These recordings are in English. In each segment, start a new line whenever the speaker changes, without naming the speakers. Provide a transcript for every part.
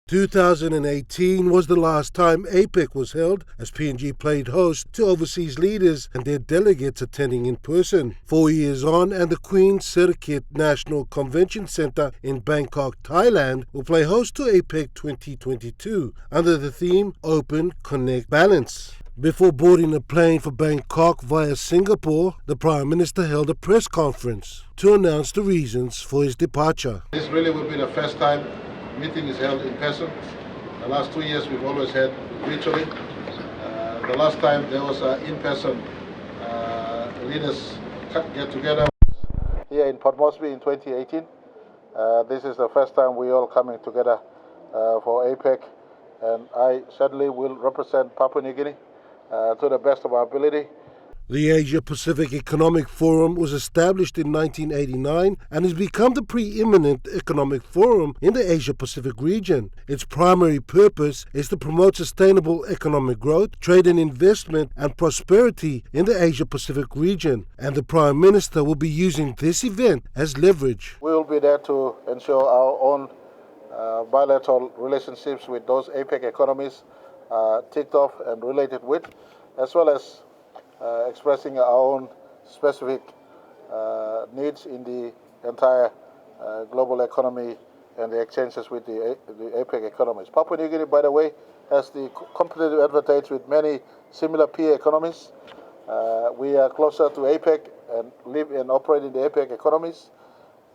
2018 was the last time APEC was held, as PNG played host to overseas leaders and their delegates attending in person. 4 years on, and the Queen Circuit National Convention Centre in Bangkok, Thailand will play host to APEC 2022 under the theme Open, Connect, Balance. Before boarding a plane for Bangkok via Singapore, the Prime Minister held a press conference to announce the reasons for his departure.
This really will be the first time meeting is held in person. The last 2 years we've always had virtually. The last time there was an in-person leaders get together here in Port Moresby in 2018. This is the first time we all coming together for APEC, and I certainly will represent Papua New Guinea to the best of our ability.
The Asia-Pacific Economic Forum was established in 1989 and has become the preeminent economic forum in the Asia-Pacific region. Its primary purpose is to promote sustainable economic growth, trade and investment and prosperity in the Asia-Pacific region, and the Prime Minister will be using this event as leverage.
We will be there to ensure our own bilateral relationships with those APEC economies ticked off and related with, as well as expressing our own specific needs in the entire global economy and the exchanges with the APEC economies. Papua New Guinea, by the way, has the competitive advantage with many similar peer economies. We are closer to APEC and live and operate in the APEC economies.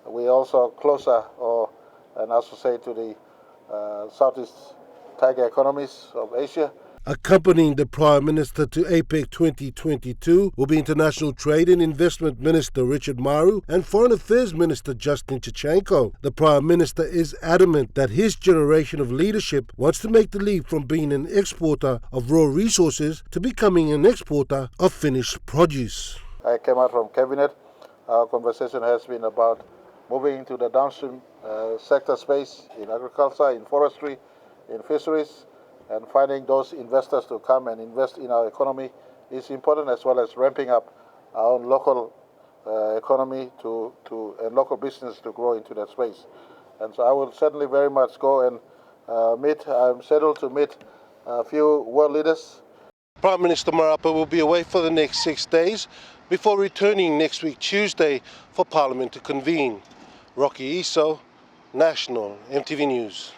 We are also closer, and associate to the Southeast Tiger economies of Asia.
Accompanying the Prime Minister to APEC 2022 will be International Trade and Investment Minister Richard Maru and Foreign Affairs Minister Justin Chichenko. The Prime Minister is adamant that his generation of leadership wants to make the leap from being an exporter of raw resources to becoming an exporter of finished produce.
I came out from Cabinet. Our conversation has been about moving into the downstream sector space in agriculture, in forestry, in fisheries, and finding those investors to come and invest in our economy is important, as well as ramping up our own local economy and local business to grow into that space. And so I will certainly very much go and I'm scheduled to meet a few world leaders.
Prime Minister Marape will be away for the next 6 days before returning next week Tuesday for Parliament to convene. Rocky Iso, National EMTV News.